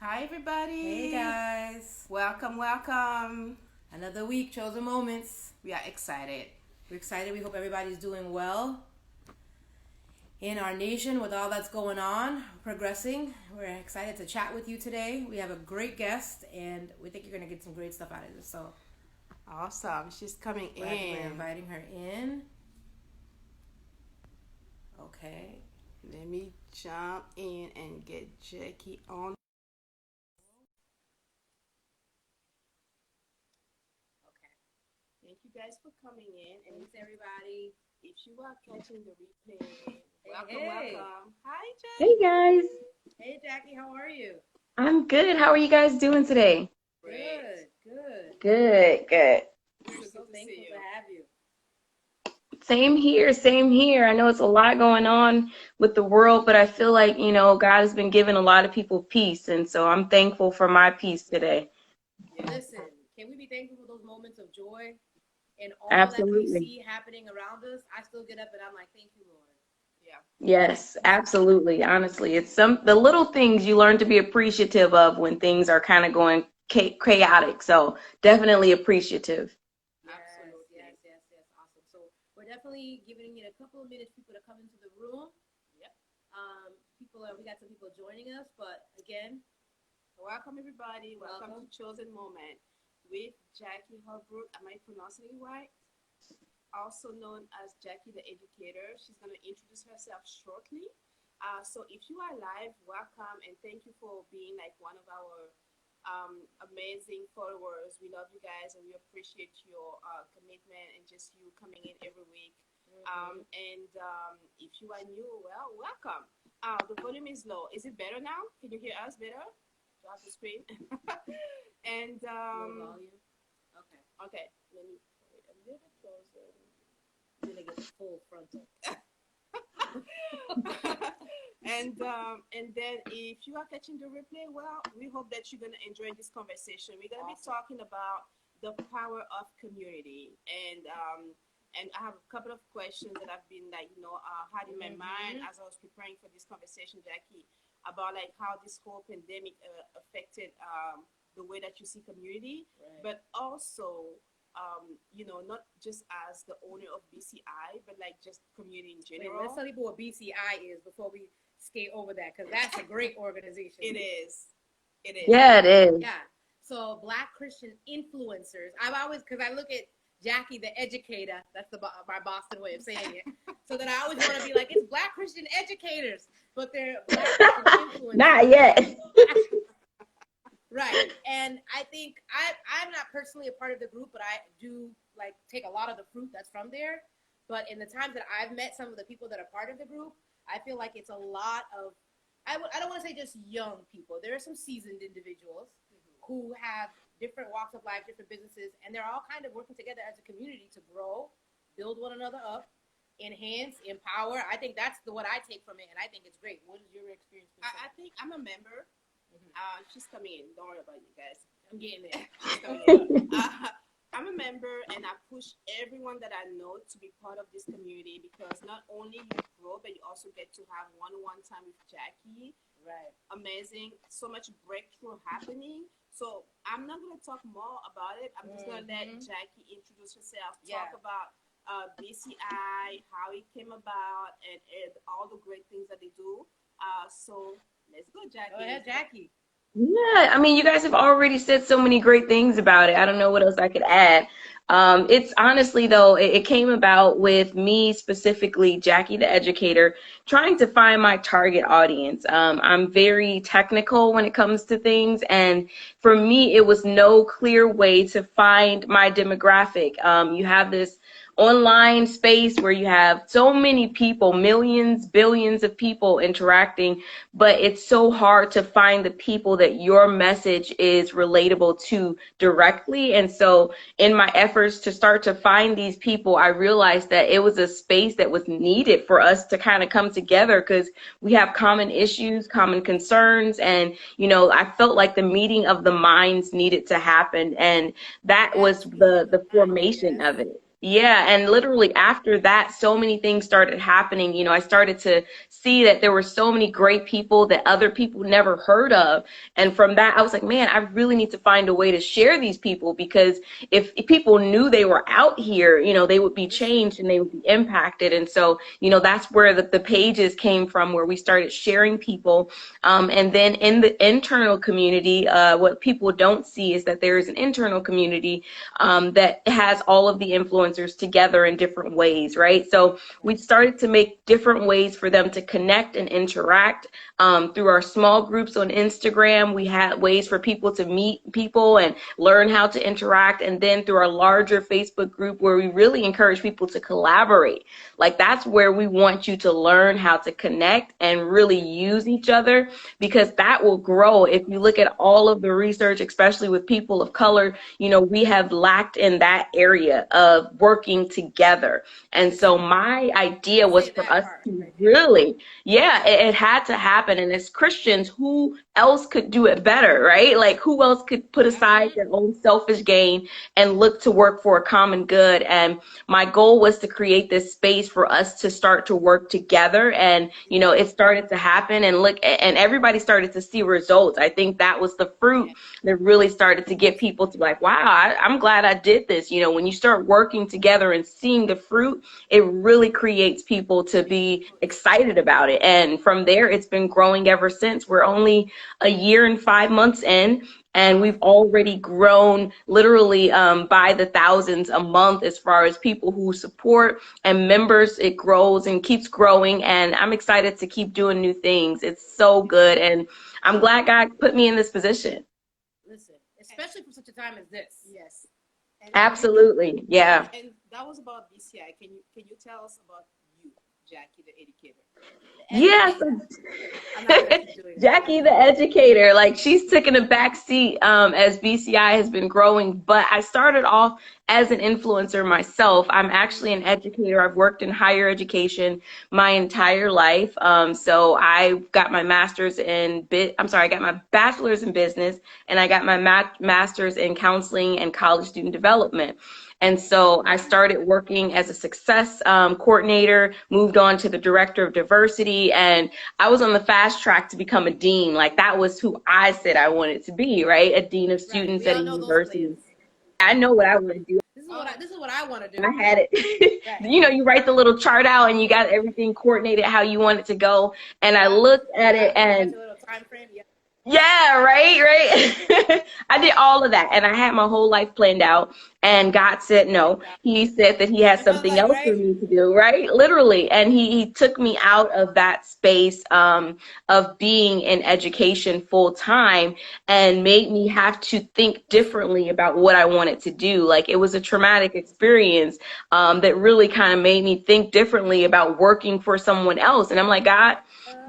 Hi, everybody. Hey guys. Welcome, welcome. Another week, Chosen Moments. We are excited. We're excited. We hope everybody's doing well in our nation with all that's going on, progressing. We're excited to chat with you today. We have a great guest, and we think you're going to get some great stuff out of this. So Awesome. She's coming we're in. inviting her in. Okay. Let me jump in and get Jackie on. Okay. Thank you guys for coming in. And Thanks, everybody. if you are catching the replay, welcome, Hey. welcome. Hi, Hey Jackie. guys, Hey, Jackie, how are you? I'm good. How are you guys doing today? Good, good. Good. We're So so good to thankful see you. to have you. Same here, same here. I know it's a lot going on with the world, but I feel like, God has been giving a lot of people peace, and so I'm thankful for my peace today. Yeah. Listen, can we be thankful for those moments of joy and all that we Absolutely. see happening around us? I still get up and I'm like, thank you, Lord. Yeah. Yes, absolutely. Honestly, it's the little things you learn to be appreciative of when things are kind of going chaotic. So definitely appreciative. Absolutely. Yes. Awesome. So we're definitely giving it a couple of minutes for people to come into the room. Yep. We got some people joining us, but again, Welcome, everybody. Welcome Welcome. to Chosen Moment with Jackie Horbrook. Am I pronouncing it right? Also known as Jackie the Educator. She's going to introduce herself shortly. So if you are live, welcome and thank you for being like one of our amazing followers. We love you guys and we appreciate your commitment and just you coming in every week. And if you are new, well, welcome. The volume is low. Is it better now? Can you hear us better? Do I have to scream? And low volume. Okay. okay, let me put it a little bit closer. Then they get the full frontal. And then if you are catching the replay, well, we hope that you're gonna enjoy this conversation. We're gonna be talking about the power of community, and I have a couple of questions that I've been like had in my mind as I was preparing for this conversation, Jackie, about like how this whole pandemic affected the way that you see community, Right. but also not just as the owner of BCI, but like just community in Wait, general. let's tell people what BCI is before we skate over that, because that's a great organization. It is. It is. Yeah, it is. Yeah. So Black Christian influencers. I've always, because I look at Jackie the Educator. That's my Boston way of saying it. So that I always want to be like, it's Black Christian educators, but they're Black Christian influencers. Not yet. Right. And I think I'm not personally a part of the group, but I do like take a lot of the fruit that's from there. But in the times that I've met some of the people that are part of the group, I feel like it's a lot of, I don't want to say just young people. There are some seasoned individuals who have different walks of life, different businesses, and they're all kind of working together as a community to grow, build one another up, enhance, empower. I think that's what I take from it, and I think it's great. What is your experience? I think I'm a member. She's coming in. Don't worry about you guys. I'm getting there. She's coming in. I'm a member, and I push everyone that I know to be part of this community because not only you grow, but you also get to have one-on-one time with Jackie. Right. Amazing. So much breakthrough happening. So I'm not going to talk more about it. I'm just going to let Jackie introduce herself, talk about BCI, how it came about, and all the great things that they do. So let's go, Jackie. Go ahead, Jackie. Yeah, I mean, you guys have already said so many great things about it. I don't know what else I could add. It's honestly, though, it came about with me specifically, Jackie the Educator, trying to find my target audience. I'm very technical when it comes to things, and for me, it was no clear way to find my demographic. You have this online space where you have so many people, millions, billions of people interacting, but it's so hard to find the people that your message is relatable to directly. And so in my efforts to start to find these people, I realized that it was a space that was needed for us to kind of come together because we have common issues, common concerns. And, I felt like the meeting of the minds needed to happen. And that was the formation of it. Yeah, and literally after that, so many things started happening. I started to see that there were so many great people that other people never heard of. And from that, I was like, man, I really need to find a way to share these people, because if people knew they were out here, they would be changed and they would be impacted. And so, that's where the pages came from, where we started sharing people. And then in the internal community, what people don't see is that there is an internal community that has all of the influencers together in different ways, right? So we started to make different ways for them to connect and interact. Through our small groups on Instagram, we had ways for people to meet people and learn how to interact. And then through our larger Facebook group, where we really encourage people to collaborate. Like, that's where we want you to learn how to connect and really use each other, because that will grow. If you look at all of the research, especially with people of color, we have lacked in that area of working together. And so my idea was for us to really, yeah, it had to happen. And as Christians, who else could do it better, right? Like, who else could put aside their own selfish gain and look to work for a common good? And my goal was to create this space for us to start to work together. And, it started to happen, and and everybody started to see results. I think that was the fruit that really started to get people to be like, wow, I'm glad I did this. When you start working together and seeing the fruit, it really creates people to be excited about it. And from there, it's been growing ever since. We're only a year and 5 months in, and we've already grown literally by the thousands a month as far as people who support and members. It grows and keeps growing, and I'm excited to keep doing new things. It's so good, and I'm glad God put me in this position. Listen, especially for such a time as this. Yes. And Absolutely. Yeah. And that was about BCI. Can you tell us about you, Jackie, the educator? Yes. Yeah, Jackie, the educator, like, she's taken a back seat as BCI has been growing. But I started off as an influencer myself. I'm actually an educator. I've worked in higher education my entire life. So I got my master's in I got my bachelor's in business, and I got my master's in counseling and college student development. And so I started working as a success coordinator, moved on to the director of diversity, and I was on the fast track to become a dean. Like, that was who I said I wanted to be, right? A dean of students at a university. I know what I want to do. This is what I want to do. I had it. You write the little chart out, and you got everything coordinated how you want it to go. And I looked at it, and a little time frame. yeah, right. I did all of that, and I had my whole life planned out, and God said no. He said that he has something else for me to do, right? Literally. And he took me out of that space of being in education full time, and made me have to think differently about what I wanted to do. Like, it was a traumatic experience that really kind of made me think differently about working for someone else. And I'm like, God,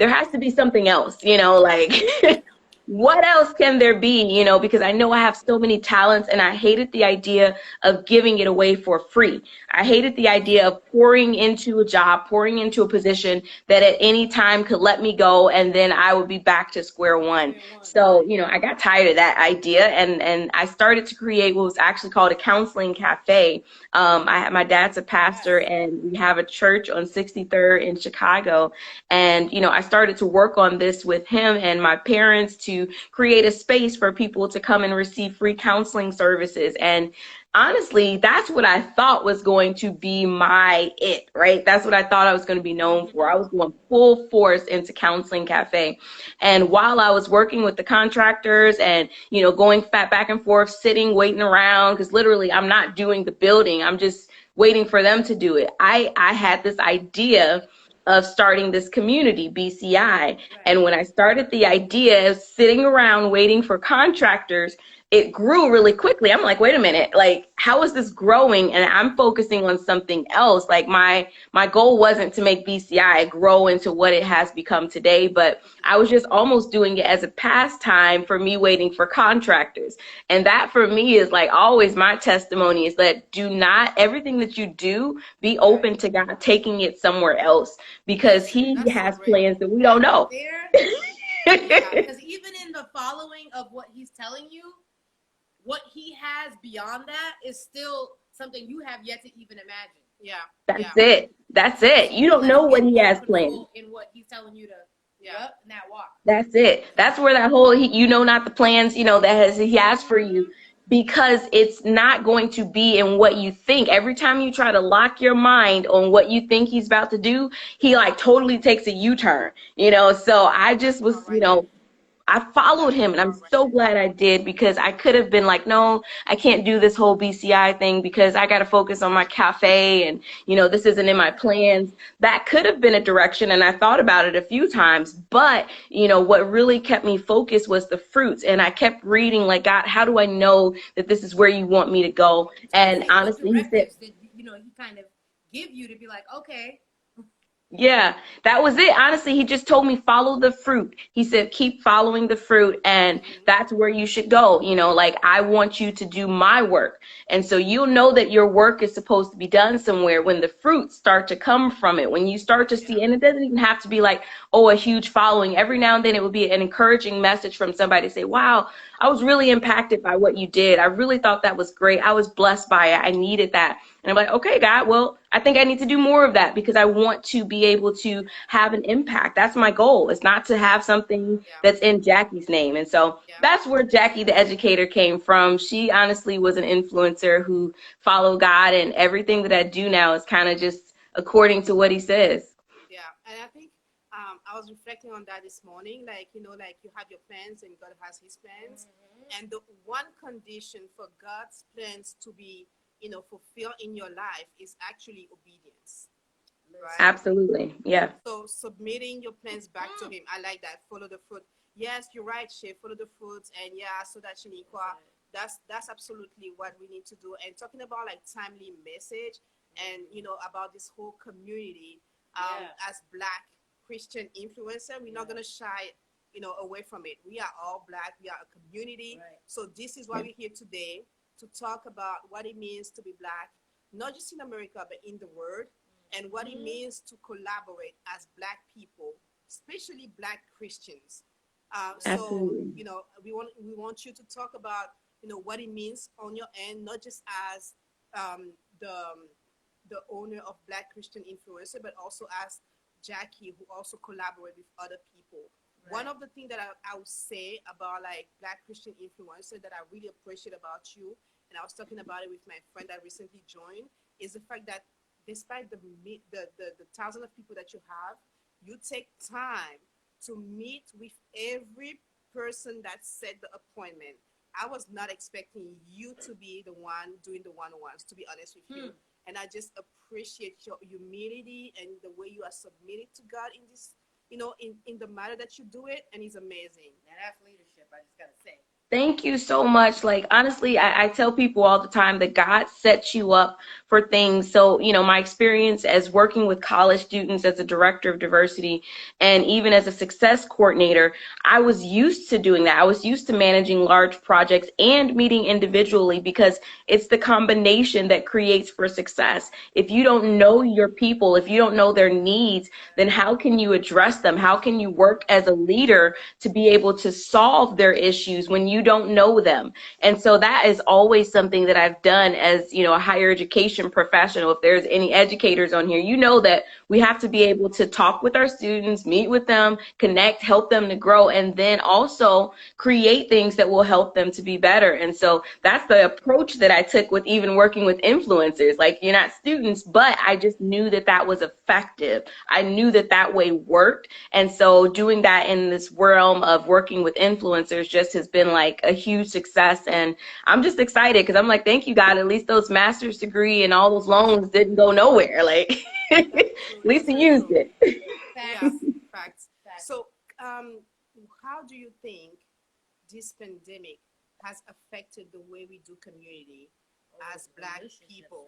there has to be something else, like what else can there be, because I know I have so many talents, and I hated the idea of giving it away for free. I hated the idea of pouring into a job, pouring into a position that at any time could let me go, and then I would be back to square one. So, I got tired of that idea, and I started to create what was actually called a counseling cafe. My dad's a pastor, and we have a church on 63rd in Chicago. And, I started to work on this with him and my parents to create a space for people to come and receive free counseling services. And honestly, that's what I thought was going to be my it, right? That's what I thought I was going to be known for. I was going full force into Counseling Cafe. And while I was working with the contractors and, going back and forth, sitting, waiting around, because literally I'm not doing the building, I'm just waiting for them to do it. I had this idea of starting this community, BCI. And when I started the idea of sitting around waiting for contractors, it grew really quickly. I'm like, wait a minute, like, how is this growing? And I'm focusing on something else. Like, my goal wasn't to make BCI grow into what it has become today, but I was just almost doing it as a pastime for me waiting for contractors. And that for me is like always my testimony, is that everything that you do, be open to God taking it somewhere else, because he has plans that we don't know. Because even in the following of what he's telling you, what he has beyond that is still something you have yet to even imagine. Yeah. That's it. That's it. You don't know what he has planned. In what he's telling you to, yep, in that walk. That's it. That's where that whole, you know, not the plans, you know, he has for you, because it's not going to be in what you think. Every time you try to lock your mind on what you think he's about to do, he like totally takes a U-turn, you know. So I just was, you know, I followed him, and I'm so glad I did, because I could have been like, no, I can't do this whole BCI thing because I got to focus on my cafe, and, you know, this isn't in my plans. That could have been a direction, and I thought about it a few times. But, you know, what really kept me focused was the fruits. And I kept reading, like, God, how do I know that this is where you want me to go? And honestly, he said, you know, he kind of give you to be like, okay. Yeah, that was it. Honestly, he just told me, follow the fruit. He said, keep following the fruit, and that's where you should go. You know, like, I want you to do my work. And so you'll know that your work is supposed to be done somewhere when the fruits start to come from it. When you start to see, and it doesn't even have to be like, oh, a huge following. Every now and then it would be an encouraging message from somebody to say, wow, I was really impacted by what you did. I really thought that was great. I was blessed by it. I needed that. And I'm like, okay, God, well, I think I need to do more of that, because I want to be able to have an impact. That's my goal. It's not to have something that's in Jackie's name. And so that's where Jackie the Educator came from. She honestly was an influencer who followed God, and everything that I do now is kind of just according to what he says. Yeah, and I think I was reflecting on that this morning. Like, you know, like, you have your plans and God has his plans. And the one condition for God's plans to be, you know, fulfilled in your life is actually obedience. Right? Absolutely. Yeah. So submitting your plans back to him. I like that. Follow the fruit. Yes, you're right, Shay. Follow the fruits. And so that Shaniqua, that's absolutely what we need to do. And talking about like timely message, and, you know, about this whole community, as Black Christian influencer, we're not going to shy, you know, away from it. We are all Black. We are a community. So this is why we're here today, to talk about what it means to be Black, not just in America, but in the world, and what it means to collaborate as Black people, especially Black Christians. So, you know, we want you to talk about, you know, what it means on your end, not just as the owner of Black Christian Influencer, but also as Jackie, who also collaborate with other people. One of the things that I would say about like Black Christian Influencer that I really appreciate about you, and I was talking about it with my friend that recently joined, is the fact that despite the thousands of people that you have, you take time to meet with every person that set the appointment. I was not expecting you to be the one doing the one-on-ones, to be honest with you. And I just appreciate your humility and the way you are submitted to God in this, you know, in the matter that you do it. And it's amazing. And that's leadership, I just got to say. Thank you so much. Like, honestly, I tell people all the time that God sets you up for things. So, you know, my experience as working with college students as a director of diversity, and even as a success coordinator, I was used to doing that. I was used to managing large projects and meeting individually, because it's the combination that creates for success. If you don't know your people, if you don't know their needs, then how can you address them? How can you work as a leader to be able to solve their issues when you don't know them? And so that is always something that I've done as, you know, a higher education professional. If there's any educators on here, you know that we have to be able to talk with our students, meet with them, connect, help them to grow, and then also create things that will help them to be better. And so that's the approach that I took with even working with influencers. Like, you're not students, but I just knew that that was effective. I knew that that way worked. And so doing that in this realm of working with influencers just has been like a huge success. And I'm just excited, because I'm like, thank you, God. At least those master's degree and all those loans didn't go nowhere. Like, at least he used it. Facts. So, how do you think this pandemic has affected the way we do community as Black people?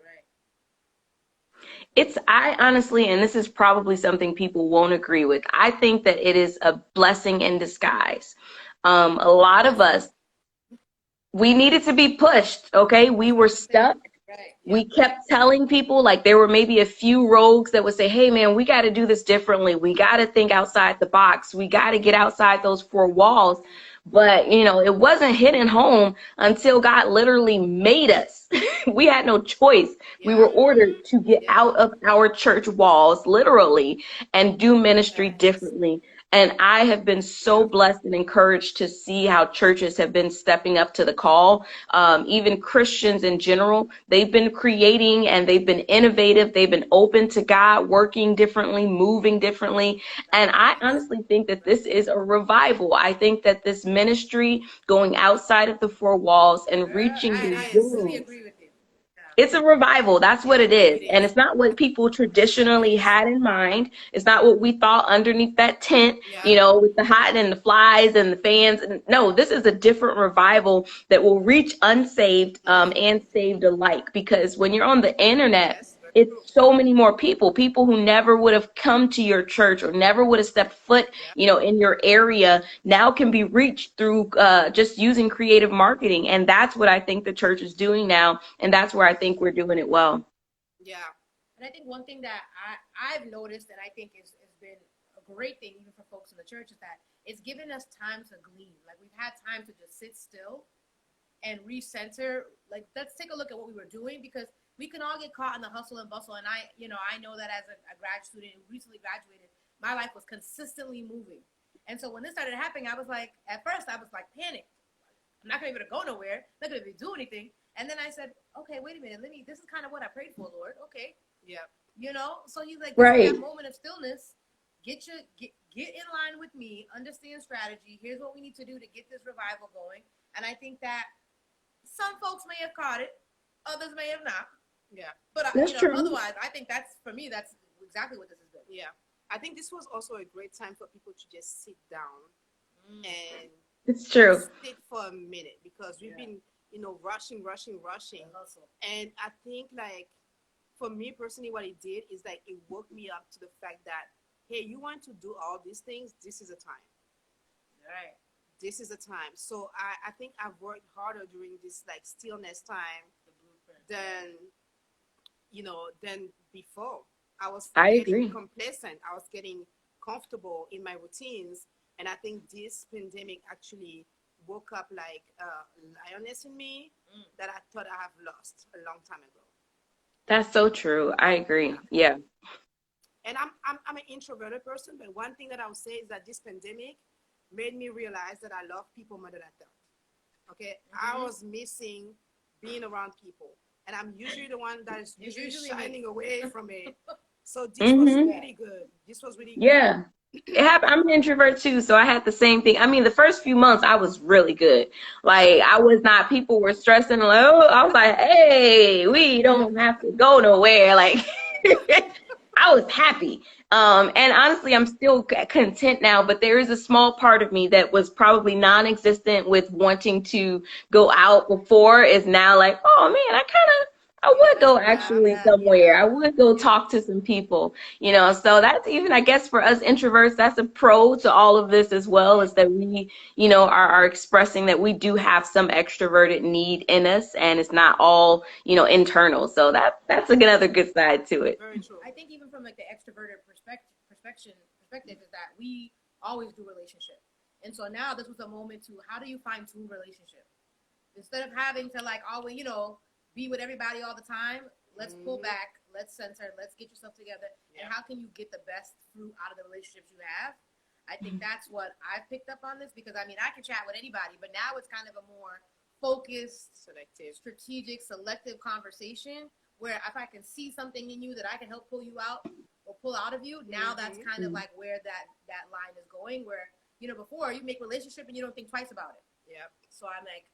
I honestly, and this is probably something people won't agree with, I think that it is a blessing in disguise. A lot of us, we needed to be pushed, okay? We were stuck. We kept telling people, like, there were maybe a few rogues that would say, hey, man, we got to do this differently. We got to think outside the box. We got to get outside those four walls. But, it wasn't hitting home until God literally made us. We had no choice. We Yeah. were ordered to get Yeah. out of our church walls, literally, and do ministry Facts. differently. And I have been so Yeah. blessed and encouraged to see how churches have been stepping up to the call. Even Christians in general, they've been creating and they've been innovative. They've been open to God, working differently, moving differently. And I Facts. honestly think that this is a revival. I think that this ministry going outside of the four walls and Girl, reaching It the I is. really world, agree with you. Yeah. it's a revival. That's what Yeah. it is. It And is. it's not what people It traditionally is. had in mind. It's not what we thought underneath that tent, Yeah. with the hot and the flies and the fans. And no, this is a different revival that will reach unsaved and saved alike. Because when you're on the internet, Yes. Very true. it's so many more people who never would have come to your church or never would have stepped foot, Yeah. in your area now can be reached through just using creative marketing. And that's what I think the church is doing now. And that's where I think we're doing it well. Yeah. And I think one thing that I've noticed and I think has been a great thing even for folks in the church is that it's given us time to glean. Like we've had time to just sit still and recenter. Like let's take a look at what we were doing because we can all get caught in the hustle and bustle. And I know that as a grad student who recently graduated, my life was consistently moving. And so when this started happening, I was like, at first I was like panicked. I'm not gonna be able to go nowhere. I'm not gonna be able to do anything. And then I said, okay, wait a minute. This is kind of what I prayed for, Lord. Okay. Yeah. So he's like, this is Right. that moment of stillness. Get in line with me, understand strategy. Here's what we need to do to get this revival going. And I think that some folks may have caught it, others may have not. Yeah. But That's true. otherwise, I think that's for me. That's exactly what this has been. Yeah. I think this was also a great time for people to just sit down and It's true. sit for a minute because we've been, rushing. The hustle. And I think like for me personally, what it did is like it woke me up to the fact that, hey, you want to do all these things, this is a time. Right. This is a time. So I think I've worked harder during this like stillness time The blueprint. than before. I was I getting agree. complacent. I was getting comfortable in my routines. And I think this pandemic actually woke up like a lioness in me that I thought I have lost a long time ago. That's so true. I agree. Yeah. And I'm an introverted person, but one thing that I would say is that this pandemic made me realize that I love people more than I thought. Okay, I was missing being around people, and I'm usually the one that is usually shining away from it. So this was really good. This was really good. Yeah. It happened. I'm an introvert too, so I had the same thing. I mean, the first few months I was really good. Like I was not. People were stressing. Like, oh, I was like, hey, we don't have to go nowhere. Like I was happy. And honestly, I'm still content now. But there is a small part of me that was probably non-existent with wanting to go out before is now like, oh man, I would go actually somewhere. I would go talk to some people, so that's even, I guess, for us introverts, that's a pro to all of this as well, is that we, are expressing that we do have some extroverted need in us and it's not all, internal. So that's another good side to it. Very true. I think even from like the extroverted perspective is that we always do relationship. And so now this was a moment to how do you fine tune relationship? Instead of having to like always, be with everybody all the time, let's pull back, let's center, let's get yourself together. And how can you get the best fruit out of the relationships you have? I think that's what I've picked up on this because I can chat with anybody, but now it's kind of a more focused, Selective, strategic, selective conversation where if I can see something in you that I can help pull you out or pull out of you, now that's kind of like where that line is going where, before you make relationship and you don't think twice about it. Yeah. So I'm like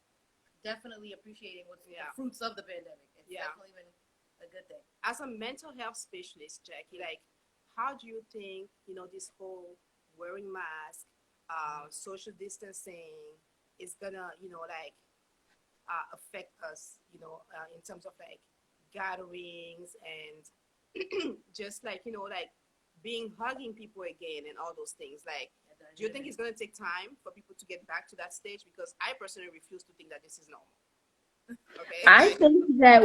definitely appreciating what's the fruits of the pandemic. It's definitely been a good thing. As a mental health specialist, Jackie, like how do you think, this whole wearing mask, social distancing is gonna, affect us, in terms of like gatherings and just like, like being hugging people again and all those things. Like, do you think it's going to take time for people to get back to that stage? Because I personally refuse to think that this is normal. Okay. I think that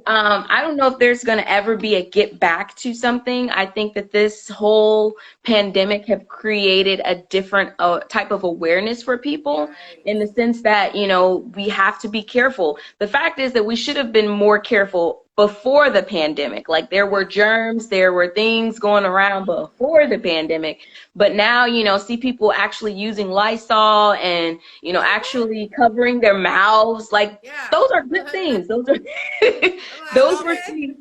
I don't know if there's going to ever be a get back to something. I think that this whole pandemic have created a different type of awareness for people Right. in the sense that, we have to be careful. The fact is that we should have been more careful before the pandemic. Like there were germs, there were things going around before the pandemic. But now, see people actually using Lysol and, actually covering their mouths. Like Yeah. those are good things. Those are I'm like, those were okay. things.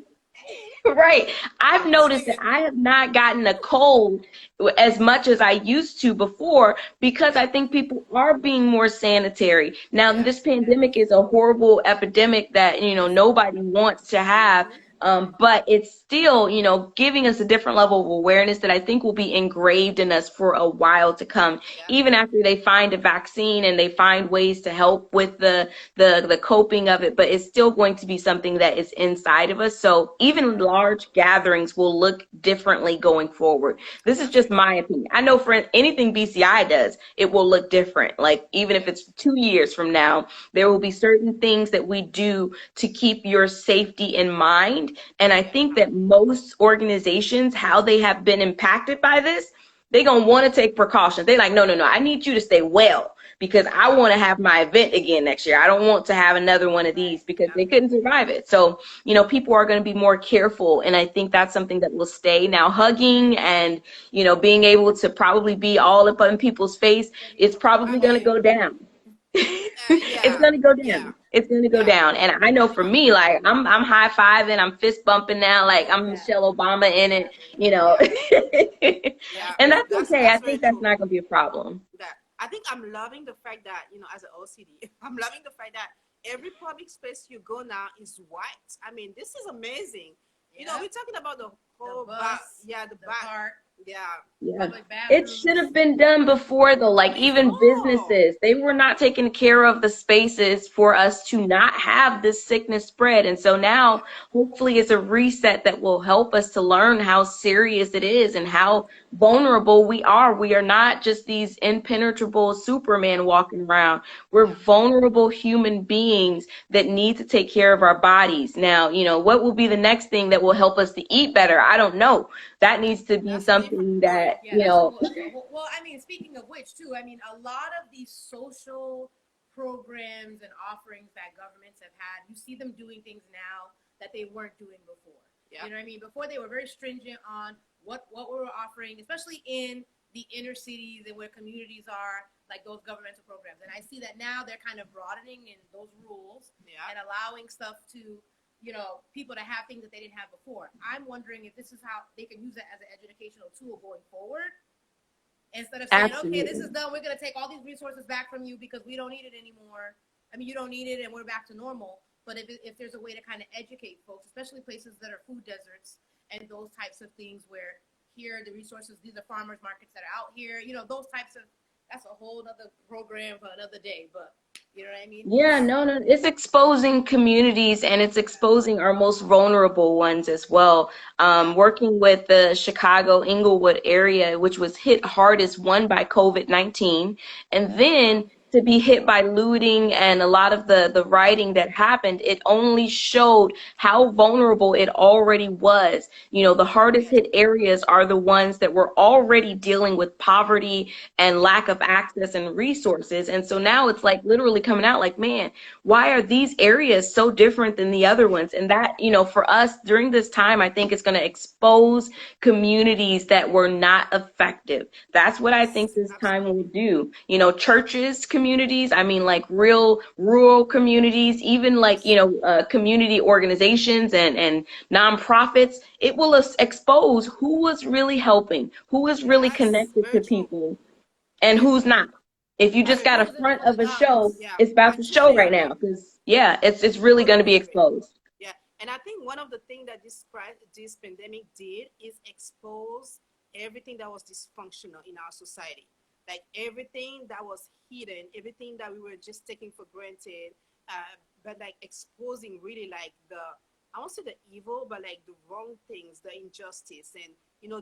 Right. I've noticed that I have not gotten a cold as much as I used to before because I Yeah. think people are being more sanitary. Now, Yes. this pandemic is a horrible epidemic that, nobody wants to have. Mm-hmm. But it's still, giving us a different level of awareness that I think will be engraved in us for a while to come, Yeah. even after they find a vaccine and they find ways to help with the coping of it, but it's still going to be something that is inside of us. So even large gatherings will look differently going forward. This is That's just true. my opinion. I know for anything BCI does, it will look different. Like even if Yeah. it's 2 years from now, there will be certain things that we do to keep your safety in mind. And I Yeah. think that most organizations, how they have been impacted by this, they're going to want to take precautions. They're like, no, no, no, I need you to stay well because I Yeah. want to have my event again next year. I don't want to have another one of Right. these because Yeah. they couldn't survive it. So, people are going to be more careful. And I think that's something that will stay. Now, hugging and, being able to probably be all up on people's face, Gonna be it's tough to probably do. going to Okay. go down. It's Yeah. going to go Yeah. down. It's going to go Yeah. down. And I know for me, like I'm high fiving, I'm fist bumping now, like I'm Yeah. Michelle Obama in it, Exactly. Yeah. Yeah. And Definitely. that's okay. I That's very think that's true. not going to be a problem. That I think I'm loving the fact that as an OCD, I'm loving the fact that every public space you go now is white. I mean, this is amazing. Yeah. We're talking about the The whole back, bus, yeah, the the back, park, yeah, Yeah. public It should bathrooms. have been done before though. Like even before. businesses, they were not taking care of the spaces for us to not have this sickness spread. And so Yeah, now hopefully it's a reset that will help us to learn how serious it is and how vulnerable we are. We are not just these impenetrable yeah, Superman walking around. We're yeah. vulnerable human beings that need to take care of our bodies. Now, what will be the next thing that will help us to eat better? I don't know. That needs to be That's a different something story. that, Yeah, that's a whole other. Well, I mean, speaking of which, too, I mean, a lot of these social programs and offerings that governments have had, you see them doing things now that they weren't doing before. Yeah, You know what I mean? Before they were very stringent on what we were offering, especially in the inner cities and where communities are, like those governmental programs. And I see that now they're kind of broadening in those rules yeah. and allowing stuff to people to have things that they didn't have before. I'm wondering if this is how they can use it as an educational tool going forward instead of saying, okay, this absolutely. is done. We're going to take all these resources back from you because we don't need it anymore. I mean, you don't need it and we're back to normal. But if there's a way to kind of educate folks, especially places that are food deserts and those types of things where here the resources, these are farmers markets that are out here, those types of, that's a whole other program for another day. But you know what I mean? Yeah, no, no, it's exposing communities and it's exposing our most vulnerable ones as well. Yeah. Working with the Chicago Inglewood area, which was hit hardest one by COVID-19, and Yeah. then to be hit by looting and a lot of the rioting that happened, it only showed how vulnerable it already was. The hardest Yeah. hit areas are the ones that were already dealing with poverty and lack of access and resources. And so now it's like literally coming out like, man, why are these areas so different than the other ones? And that, for us during this time, I think it's going to expose communities that were not effective. That's what I think Yes. this time will Absolutely. do. Churches, communities, I mean, like real rural communities, even like, Yes. community organizations and nonprofits, it will expose who was really helping, who is really That's connected very to true. people and Very who's true. not. If you just Right. got a Who's in it front for the of a show, dollars? Yeah. it's I about to show totally right agree. now because yeah, it's really going to Totally be agree. exposed. Yeah, and I think one of the things that this pandemic did is expose everything that was dysfunctional in our society, like everything that was hidden, everything that we were just taking for granted, but like exposing really like I won't say the evil, but like the wrong things, the injustice, and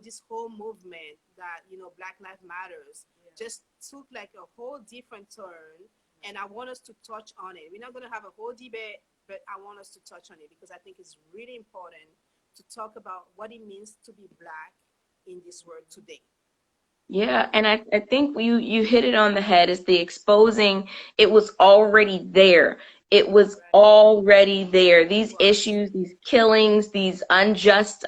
this whole movement that Black Lives Matters Yeah. just took like a whole different turn And I want us to touch on it. We're not going to have a whole debate, but I want us to touch on it because I think it's really important to talk about what it means to be Black in this world today. Yeah, and I think you hit it on the head. Is the exposing, it was already there. It was Right. already there. It These was. issues, these killings, these unjust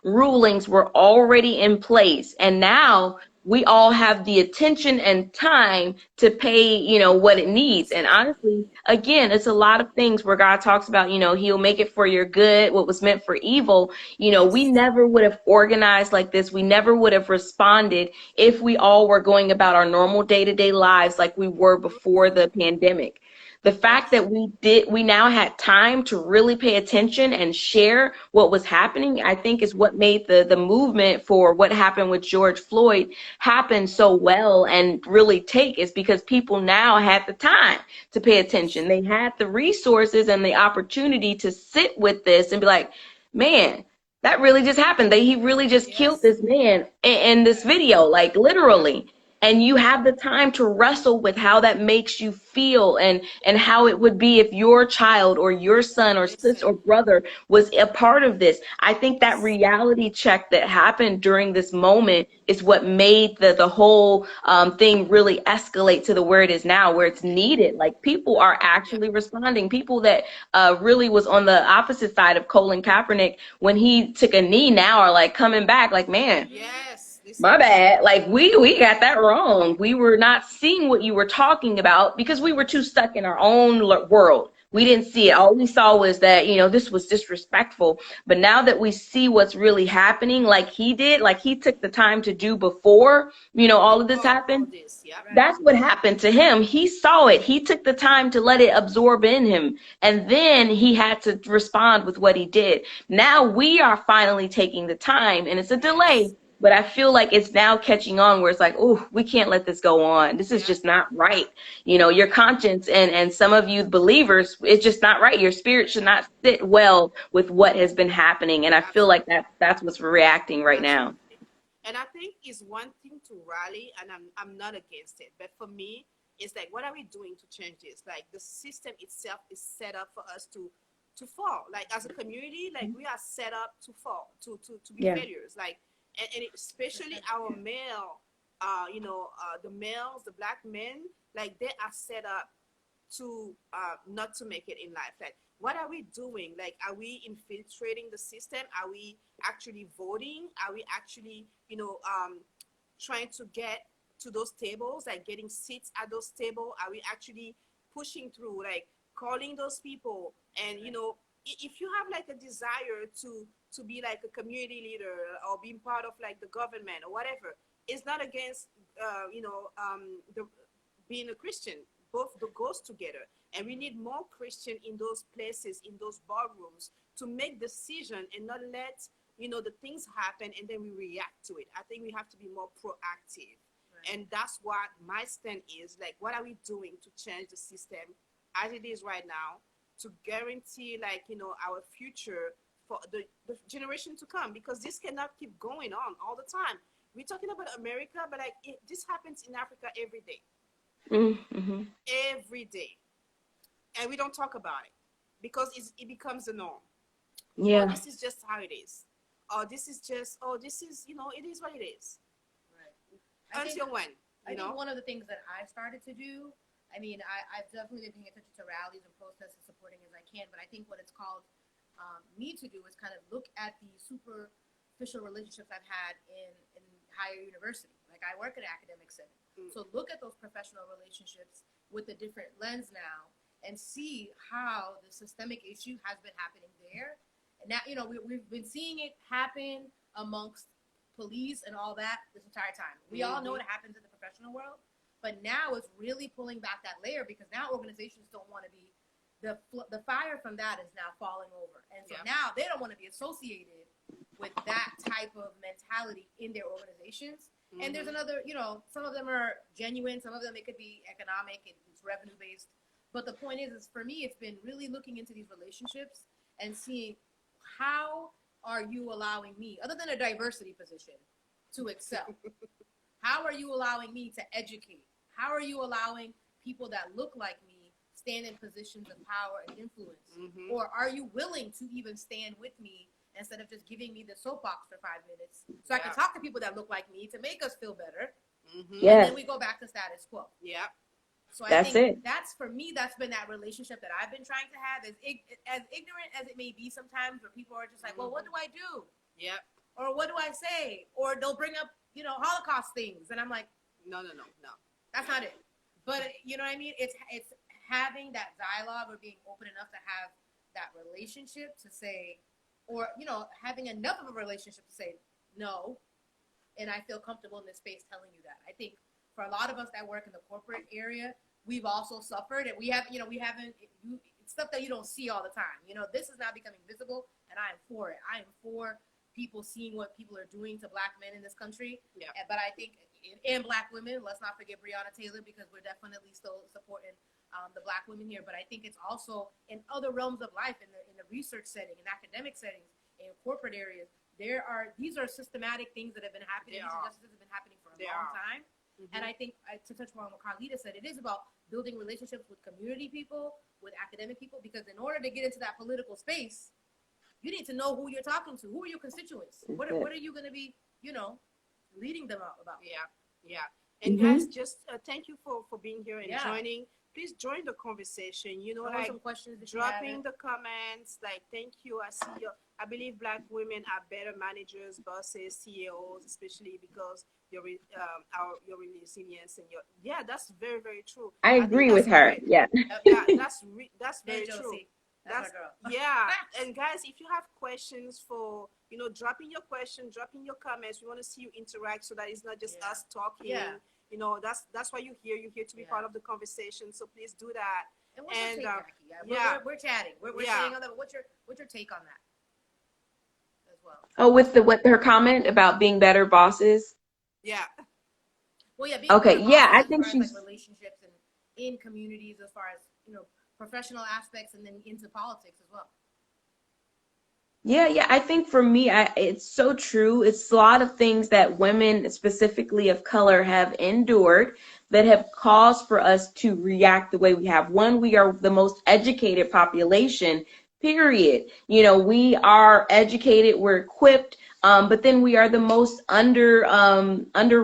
rulings were already in place. And now we all have the attention and time to pay, what it needs. That's And it. honestly, again, it's a lot of things where God talks about, he'll make it for your good, what was meant for evil. We Yes. never would have organized like this. We never would have responded if we all were going about our normal day-to-day lives like we were Mhm. before the pandemic. The fact Yes. that we now had time to really pay attention and share what was happening, I think is what made the movement for what happened with George Floyd happen so well and really take, is because people now had the time to pay Yes. attention. They had the resources and the opportunity to sit with this and be like, man, that really just happened. He really just killed Yes. this man in this Right. video, like Yep. literally. And you have the time to wrestle with how that makes you feel, and how it would be if your child or your son or sister or Listen. brother was a part of this. I think that Yes. reality check that happened during this moment is what made the whole thing really escalate to the where it is now, where it's needed. Like people are Yeah. actually responding. People that really was on the opposite side of Colin Kaepernick when he took a knee now are like coming back like, man, Mm-hmm. Yes. my Listen. bad. Like we got that wrong. We were not seeing what you were talking about because we were too stuck in our own world. We didn't see it. All we saw was that, this was disrespectful. But now that we see what's really happening, like he did, like he took the time to do before, all of this Before all happened. this. Yep. Right. That's what happened to him. He saw it. He took the time to let it absorb in him. And then he had to respond with what he did. Now we are finally taking the time, and it's a delay, Yes. but I feel like it's now catching on where it's like, oh, we can't let this go on. This is Yep. just not right. Your Yep. conscience and some of you believers, it's just not right. Your spirit should not sit well with what has been happening. And I feel like Absolutely. that's what's reacting right now. Absolutely. And I think it's one thing to rally, and I'm not against it. But for me, it's like, what are we doing to change this? Like the system itself is set up for us to fall. Like as a community, like we are set up to fall, to be Yeah. failures. Like and especially our male, the males, the Black men, like they are set up to not to make it in life. Like what are we doing? Like are we infiltrating the system? Are we actually voting? Are we actually trying to get to those tables, like getting seats at those tables? Are we actually pushing through, like calling those people? And if you have like a desire to be like a community leader or being part of like the government or whatever, it's not against the being a Christian. Both the goes together, and we need more Christian in those places, in those ballrooms, to make decision and not let the things happen and then we react to it. I think we have to be more proactive, Right. and that's what my stand is. Like, what are we doing to change the system as it is right now to guarantee, like, our future for the generation to come? Because this cannot keep going on all the time. We're talking about America, but like this happens in Africa every day, Mm-hmm. every day, and we don't talk about it because it becomes the norm. Oh, Yeah. this is just how it is. Oh, this is just, oh, this is, it is what it is. Right. I think Until when, I think one of the things that I started to do, I mean, I've definitely been paying attention to rallies and protests and supporting as I can, but I think what it's called me to do is kind of look at the superficial relationships I've had in higher university. Like I work at an academic setting. So look at those professional relationships with a different lens now and see how the systemic issue has been happening there. And now, we've been seeing it happen amongst police and all that this entire time. We all know it happens in the professional world, but now it's really pulling back that layer because now organizations don't want to be the fire from that is now falling over, and so now they don't want to be associated with that type of mentality in their organizations. And there's another, some of them are genuine, some of them it could be economic, it's revenue based. But the point is for me, it's been really looking into these relationships and seeing how are you allowing me, other than a diversity position, to excel? How are you allowing me to educate? How are you allowing people that look like me stand in positions of power and influence? Mm-hmm. Or are you willing to even stand with me instead of just giving me the soapbox for 5 minutes so I can talk to people that look like me to make us feel better? Mm-hmm. And then we go back to status quo. Yeah. So I think that's, for me, that's been that relationship that I've been trying to have, as ignorant as it may be sometimes, where people are just like, well, what do I do? Yeah. Or what do I say? Or they'll bring up, Holocaust things. And I'm like, no. That's not it. But you know what I mean? It's having that dialogue or being open enough to have that relationship to say, or, having enough of a relationship to say no. And I feel comfortable in this space telling you that. I think for a lot of us that work in the corporate area, we've also suffered, and it's stuff that you don't see all the time. This is now becoming visible, and I am for it. I am for people seeing what people are doing to Black men in this country. Yeah. But I think, and Black women, let's not forget Breonna Taylor, because we're definitely still supporting the Black women here. But I think it's also in other realms of life, in the research setting, in academic settings, in corporate areas. These are systematic things that have been happening. These injustices have been happening for a long time. Mm-hmm. And I think, to touch on what Carlita said, it is about building relationships with community people, with academic people, because in order to get into that political space, you need to know who you're talking to. Who are your constituents? What are you going to be, leading them about? Yeah. And guys, just thank you for being here and joining. Please join the conversation. Like some questions dropping the comments. Like, thank you. I believe Black women are better managers, bosses, CEOs, especially because your resilience and that's very, very true. I agree with her. Great. Yeah. That's very true. That's my girl. And guys, if you have questions for, dropping your question, dropping your comments, we want to see you interact so that it's not just us talking. Yeah. That's why you're here. You're here to be part of the conversation. So please do that. And what's your take, Jackie? We're chatting. We're saying all that. But what's your take on that as well? Oh, with her comment about being better bosses. Yeah. Well, yeah. I think she's like relationships and in communities, as far as professional aspects, and then into politics as well. Yeah. I think for me, it's so true. It's a lot of things that women, specifically of color, have endured that have caused for us to react the way we have. One, we are the most educated population, period. We are educated, we're equipped, but then we are the most under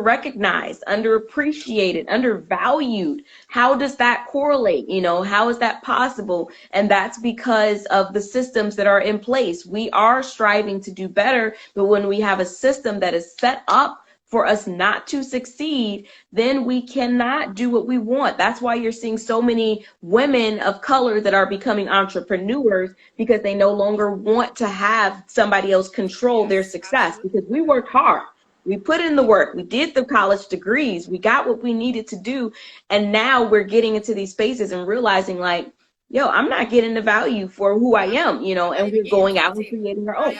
recognized, underappreciated, undervalued. How does that correlate? How is that possible? And that's because of the systems that are in place. We are striving to do better, but when we have a system that is set up for us not to succeed, then we cannot do what we want. That's why you're seeing so many women of color that are becoming entrepreneurs, because they no longer want to have somebody else control their success, because we worked hard. We put in the work. We did the college degrees. We got what we needed to do. And now we're getting into these spaces and realizing, like, I'm not getting the value for who I am, and we're going out and creating our own.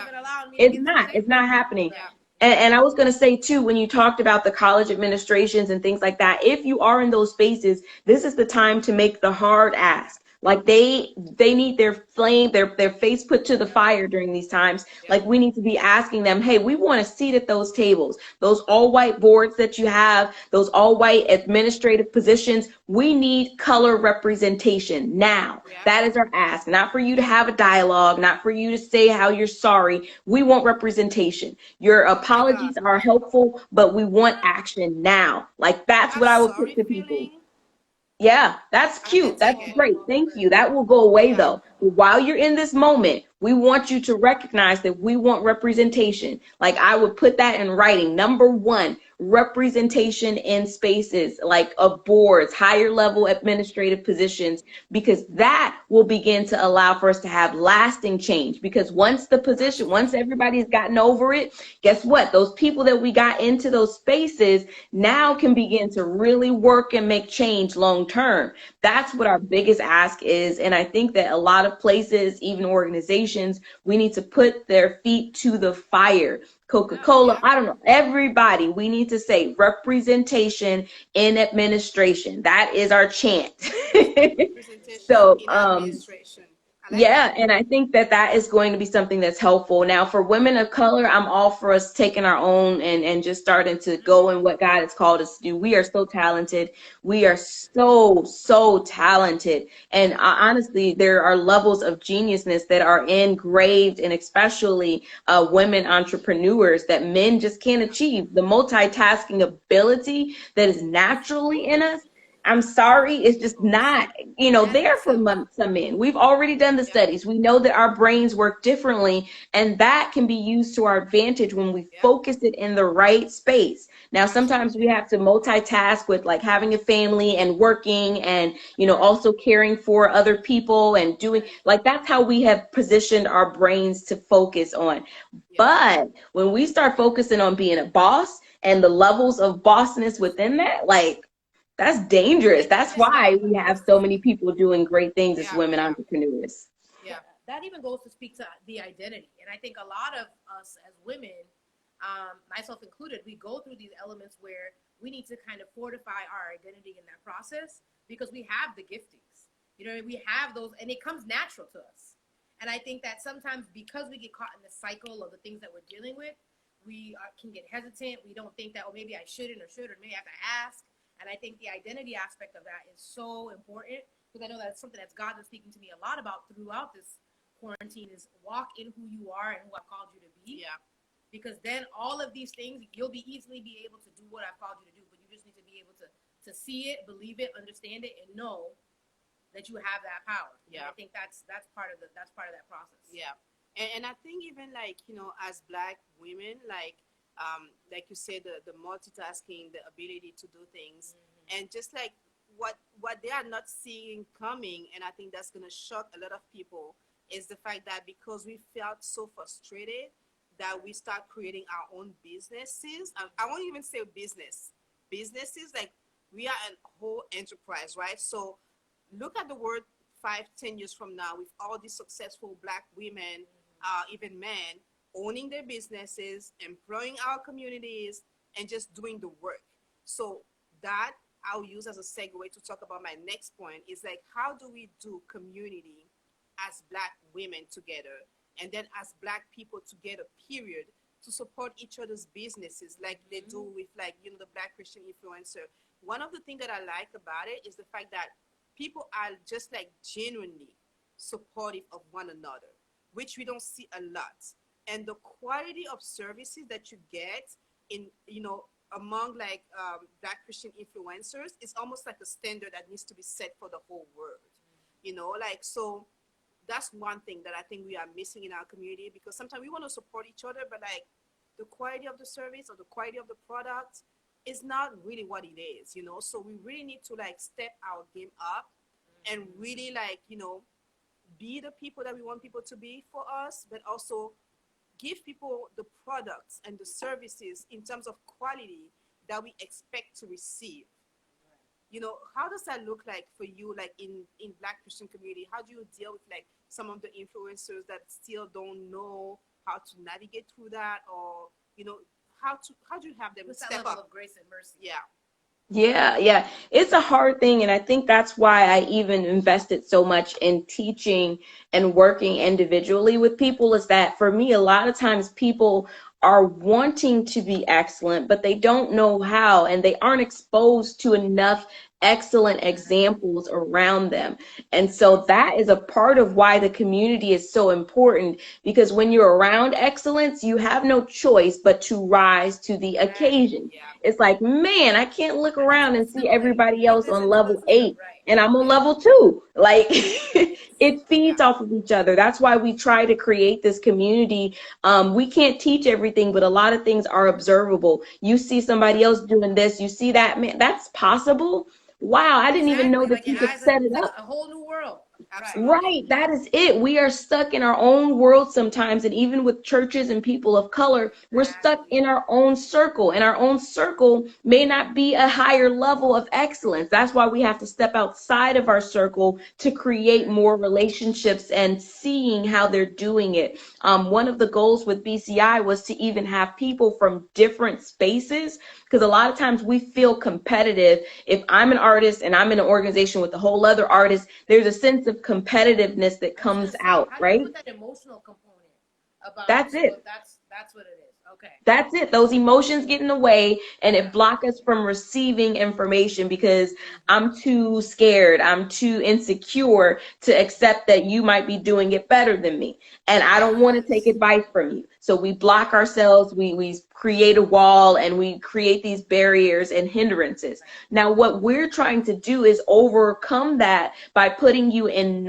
It's not happening. Yeah. And I was going to say, too, when you talked about the college administrations and things like that, if you are in those spaces, this is the time to make the hard ask. Like, they need their flame, their face put to the fire during these times. Like, we need to be asking them, hey, we want a seat at those tables, those all white boards that you have, those all white administrative positions. We need color representation now. That is our ask. Not for you to have a dialogue, not for you to say how you're sorry. We want representation. Your apologies are helpful, but we want action now. Like, that's what I would put to people. Yeah, that's cute. That's great. Thank you. That will go away, though. While you're in this moment, we want you to recognize that we want representation. Like, I would put that in writing. Number one, representation in spaces like of boards, higher level administrative positions, because that will begin to allow for us to have lasting change. Because once everybody's gotten over it, guess what? Those people that we got into those spaces now can begin to really work and make change long term. That's what our biggest ask is. And I think that a lot of places, even organizations, we need to put their feet to the fire. Coca-Cola, I don't know, everybody, we need to say representation in administration. That is our chant. Representation in administration. I like Yeah, that. and I think that that is going to be something that's helpful. Now, for women of color, I'm all for us taking our own and just starting to go in what God has called us to do. We are so talented. We are so talented. And Yeah. honestly, there are levels of geniusness that are engraved, and especially women entrepreneurs that men just can't Yeah. achieve. The multitasking ability that is naturally in us. I'm sorry, it's just Peoples. not, And there for listen. some men. We've already done the Yeah. studies. We know that our brains work differently, and that can be used to our advantage when we Yeah. focus it in the right space. Now, sometimes we Absolutely. have to multitask with like having a family and working and, Right. also caring for other people and doing Right. like that's how we have positioned our brains to focus on. Yeah. But when we start focusing on being a boss and the levels of bossness within that, like, that's dangerous. And That's even why that we have goes so to, many people doing great things as yeah, women yeah, entrepreneurs. Yeah, yeah, that even goes to speak to the identity. And I think a lot of us as women, myself included, we go through these elements where we need to kind of fortify our identity in that process because we have the giftings. We have those, and it comes natural to us. And I think that sometimes because we get caught in the cycle of the things that we're dealing with, we can get hesitant. We don't think that, oh, maybe I shouldn't or should, or maybe I have to ask. And I think the identity aspect of that is so important because I know that's something that's God been speaking to me a lot about throughout this quarantine is walk in who you are and who I've called you to be. yeah, Because then all of these things you'll be easily be able to do what I've called you to do, but you just need to be able to see it, believe it, understand it, and know that you have that power. yeah, And I think that's part of that process. yeah. And I think even like, as black women, like you said, the multitasking, the ability to do things, and just like what they are not seeing coming, and I think that's gonna shock a lot of people, is the fact that because we felt so frustrated that we start creating our own businesses. I won't even say businesses, like we are a whole enterprise, right? So look at the word 5, 10 years from now with all these successful black women, even men, owning their businesses, employing our communities, and just doing the work. So that I'll use as a segue to talk about my next point is like, how do we do community as black women together, and then as black people together, period, to support each other's businesses like they do with, like, the Black Christian influencer. One of the things that I like about it is the fact that people are just like genuinely supportive of one another, which we don't see a lot. And the quality of services that you get in, among like Black Christian influencers is almost like a standard that needs to be set for the whole world. Like, so that's one thing that I think we are missing in our community, because sometimes we want to support each other, but like the quality of the service or the quality of the product is not really what it is. So we really need to like step our game up and really like, be the people that we want people to be for us, but also give people the products and the services in terms of quality that we expect to receive. How does that look like for you, like in Black Christian community? How do you deal with like some of the influencers that still don't know how to navigate through that, or how do you have them With that step level up? of grace and mercy. Yeah, Yeah. It's a hard thing. And I think that's why I even invested so much in teaching and working individually with people, is that for me, a lot of times people are wanting to be excellent, but they don't know how, and they aren't exposed to enough excellent examples around them. And so that is a part of why the community is so important, because when you're around excellence, you have no choice but to rise to the Exactly. occasion. yeah, It's like, man, I can't look I need to around and see assimilate. everybody Take else this on into the level system, 8 right? and I'm on yeah, level 2. Like, Right. it yeah, feeds off of each other. That's why we try to create this community. We can't teach everything, but a lot of things are observable. You see yeah, somebody else doing this, you see that, man, that's possible. Wow, I didn't even know Exactly. that Like you your could eyes, set it it's like up. a whole new world. Right. absolutely. Right, that is it. We are stuck in our own world sometimes, and even with churches and people of color, we're stuck Exactly. in our own circle, and our own circle may not be a higher level of excellence. That's why we have to step outside of our circle to create Right. more relationships and seeing how they're doing it. One of the goals with BCI was to even have people from different spaces, because a lot of times we feel competitive. If I'm an artist and I'm in an organization with a whole other artist, there's a sense of competitiveness that I was comes gonna say, out, how do you right? put that emotional component about it? That's So it. that's what it is. Okay. That's it. Those emotions get in the way and Yeah. it block us from receiving information because Mm-hmm. I'm too scared. I'm too insecure to accept that you might be doing it better than me. And I don't want to take Yes. advice from you. So we block Yeah. ourselves. We create a wall and we create these barriers and hindrances. Right. Now, what we're trying to do is overcome that by putting you in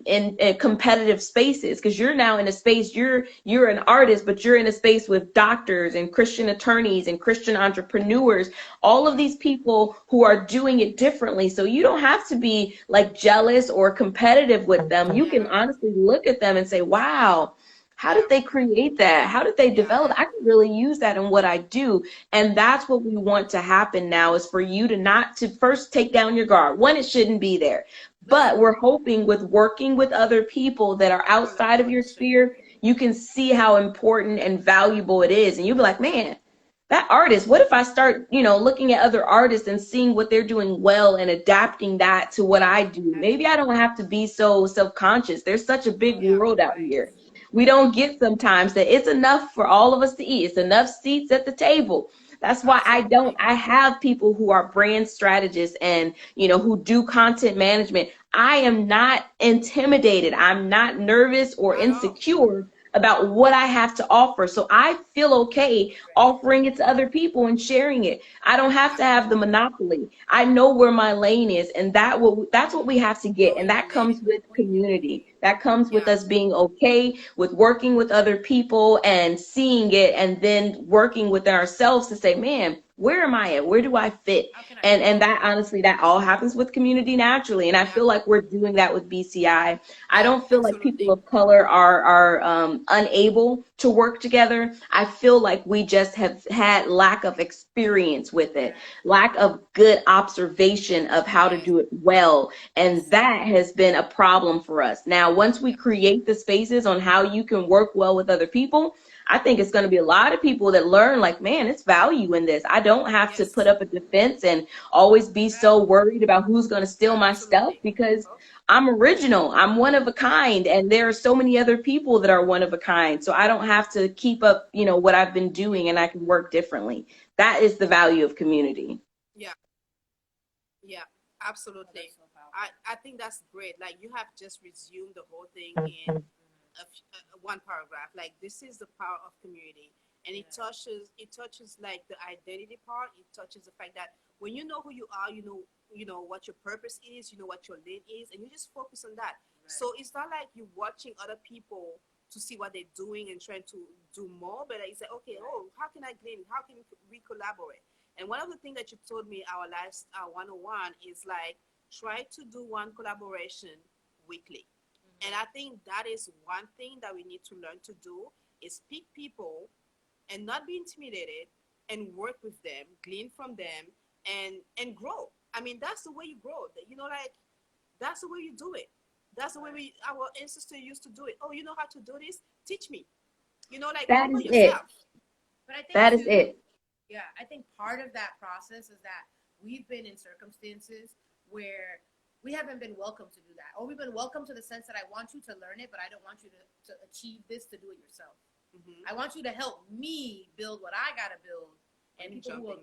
in competitive spaces, because you're now in a space, you're an artist, but you're in a space with doctors and Christian attorneys and Christian entrepreneurs, all of these people who are doing it differently. So you don't have to be like jealous or competitive with them. You can Yeah. honestly look at them and say, wow, how Yeah. did they create that? How did they Yeah. develop? I can really use that in what I do. And that's what we want to happen now, is for you to not to first take down your guard. One, it shouldn't be there. But Listen. we're hoping with working with other people that are outside of your Collaboration. sphere, you can see how important and valuable it is. And you'll be like, man, that artist, what if I start, looking at other artists and seeing what they're doing well and adapting that to what I do? Maybe I don't have to be so self-conscious. There's such a big Yeah. world out Right. here. We don't get sometimes that it's enough for all of us to eat. It's enough seats at the table. That's why Absolutely. I have people who are brand strategists and, who do content management. I am not intimidated. I'm not nervous or At all. insecure about what I have to offer. So I feel okay Right. offering it to other people and sharing it. I don't have to have the Absolutely. monopoly. I know where my lane is, and that's what we have to get. And Knowing that your lane. comes with community. That comes with Yeah. us being okay with working with other people and seeing it, and then working with ourselves to say, man, where am I at? Where do I fit? How can I And grow? that honestly, that all happens with community naturally. And I Yeah. feel like we're doing that with BCI. I Yeah. don't feel like people Absolutely. of color are unable to work together. I feel like we just have had lack of experience with it, Yeah. lack of good observation of how to Yes. do it well. And Yes. that has been a problem for us. Now, once we Yeah. create the spaces on how you can work well with other people, I think it's going to be a lot of people that learn like, man, it's value in this. I don't have to put Yes. up a defense and always be so Exactly. worried about who's going to steal my stuff, Absolutely. because Oh, I'm original. I'm one of a yeah. kind, and there are so many other people that are one of a kind. So I don't have to keep up, what I've been doing, and I can work differently. That is the value of community. Yeah. Yeah. Oh, Absolutely. that's so powerful. I think that's great. Like you have just resumed the whole thing in one paragraph. Like this is the power of community, and Yeah. it touches like the identity part. It touches the fact that when you know who you are, you know what your purpose is, you know what your lane is, and you just focus on that. Right. So it's not like you're watching other people to see what they're doing and trying to do more, but it's like, okay, Right. oh, how can I glean? How can we collaborate? And one of the things that you told me our last 101 is like try to do one collaboration weekly. And Mm-hmm. I think that is one thing that we need to learn to do is pick people and not be intimidated and work with them, glean from them, and grow. I mean, that's the way you grow. Like that's the way you do it. That's the way Right. our ancestors used to do it. Oh, you know how to do this? Teach me. Like That humble is it. yourself. But I think That is too, it. yeah, I think part of that process is that we've been in circumstances where we haven't been welcome to do that. Or we've been welcome to the sense that I want you to learn it, but I don't want you to achieve this to do it yourself. Mm-hmm. I want you to help me build what I gotta build, and people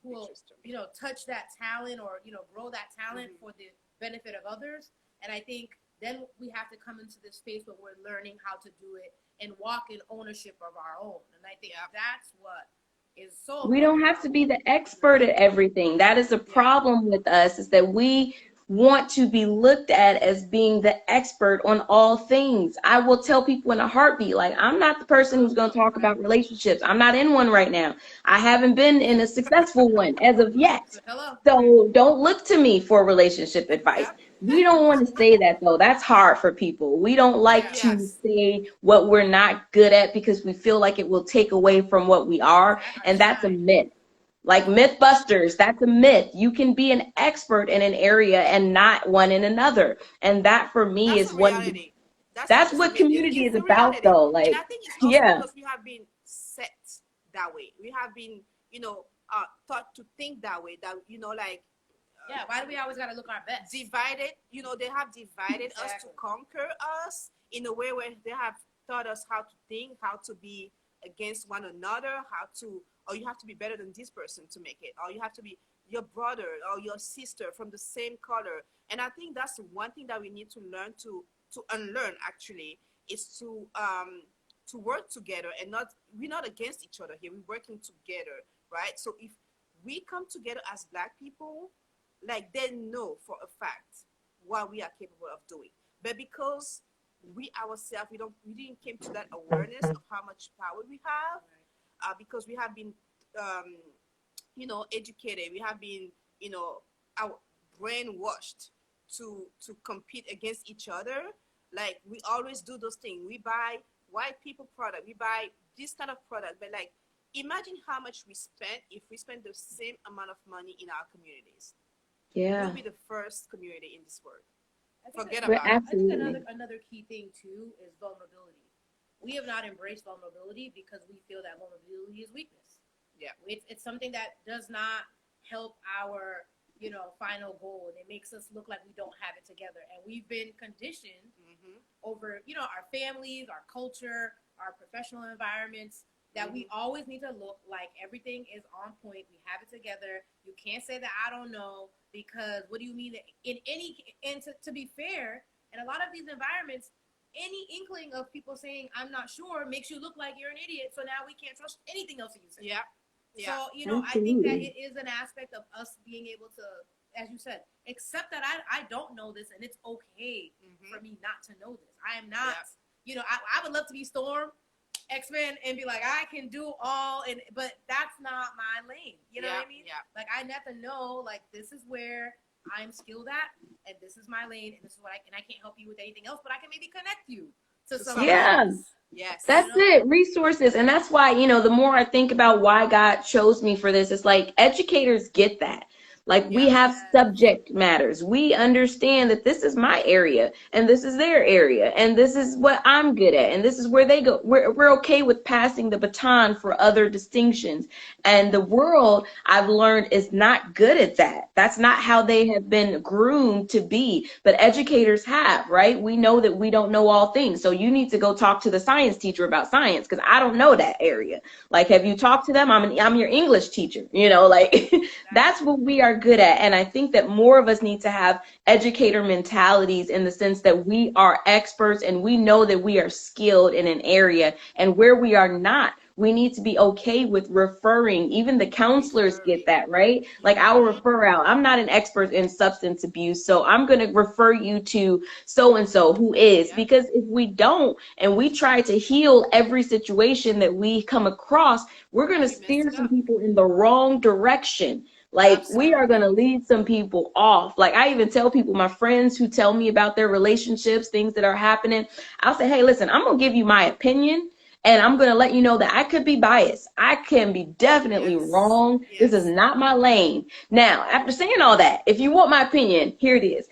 who will touch that talent or grow that talent Mm-hmm. for the benefit of others. And I think then we have to come into this space where we're learning how to do it and walk in ownership of our own. And I think that's what is so We don't important have to about be what the we're expert at doing. everything. That is a Yeah. problem with us, is that we want to be looked at as being the expert on all things. I will tell people in a heartbeat, like, I'm not the person who's going to talk Right. about relationships. I'm not in one right now. I haven't been in a successful one as of yet. So hello. So don't look to me for relationship advice. Yep. We don't want to say that, though. That's hard for people. We don't like Yeah. to Yes. say what we're not good at because we feel like it will take away from what we are. Our And that's a shine. myth. Like Mythbusters, that's a myth. You can be an expert in an area and not one in another. And that for me That's is a one of the, reality. That's not that's just a what myth. community It's is the about, reality. though. And Like, I think it's also yeah. because we have been set that way. We have been, taught to think that way. That like Yeah, why do we always gotta look our best? Divided, you know, they have divided us to conquer us in a way where they have taught us how to think, how to be against one another, how to, or you have to be better than this person to make it, or you have to be your brother or your sister from the same color. And I think that's one thing that we need to learn to unlearn actually, is to work together and not, we're not against each other here, we're working together, right? So if we come together as Black people, like they know for a fact what we are capable of doing. But because we ourselves, we didn't came to that awareness of how much power we have, because we have been, you know, educated, we have been, you know, our brainwashed to compete against each other. Like we always do those things. We buy white people product, we buy this kind of product, but like imagine how much we spent if we spend the same amount of money in our communities. Yeah. We'll be the first community in this world. Forget But about it. I think another key thing too is vulnerability. We have not embraced vulnerability because we feel that vulnerability is weakness. Yeah. It's something that does not help our, you know, final goal, and it makes us look like we don't have it together. And we've been conditioned over, you know, our families, our culture, our professional environments, that we always need to look like everything is on point. We have it together. You can't say that I don't know, because what do you mean? And to be fair, in a lot of these environments, any inkling of people saying I'm not sure makes you look like you're an idiot. So now we can't trust anything else that you say. Yeah. Yeah. So, you know, I think that it is an aspect of us being able to, as you said, accept that I don't know this, and it's okay for me not to know this. I am not, you know, I would love to be Storm, X-Men, and be like, I can do all, but that's not my lane. You know what I mean? Yeah. Like, I have to know, like, this is where I'm skilled at, and this is my lane, and this is what I can't help you with anything else, but I can maybe connect you to someone else. Yes. That's it. Resources. And that's why, you know, the more I think about why God chose me for this, it's like educators get that. Like we have subject matters. We understand that this is my area and this is their area and this is what I'm good at and this is where they go. We're okay with passing the baton for other distinctions. And the world, I've learned, is not good at that. That's not how they have been groomed to be. But educators have, right? We know that we don't know all things. So you need to go talk to the science teacher about science because I don't know that area. Like, have you talked to them? I'm your English teacher, you know, like that's what we are good at. And I think that more of us need to have educator mentalities in the sense that we are experts and we know that we are skilled in an area, and where we are not, we need to be okay with referring. Even the counselors get that, right? Like I'll refer out. I'm not an expert in substance abuse, so I'm going to refer you to so-and-so who is, because if we don't and we try to heal every situation that we come across, we're going to steer some people in the wrong direction. Like we are going to lead some people off. Like I even tell people, my friends who tell me about their relationships, things that are happening, I'll say, hey, listen, I'm going to give you my opinion. And I'm going to let you know that I could be biased. I can be definitely wrong. This is not my lane. Now, after saying all that, if you want my opinion, here it is.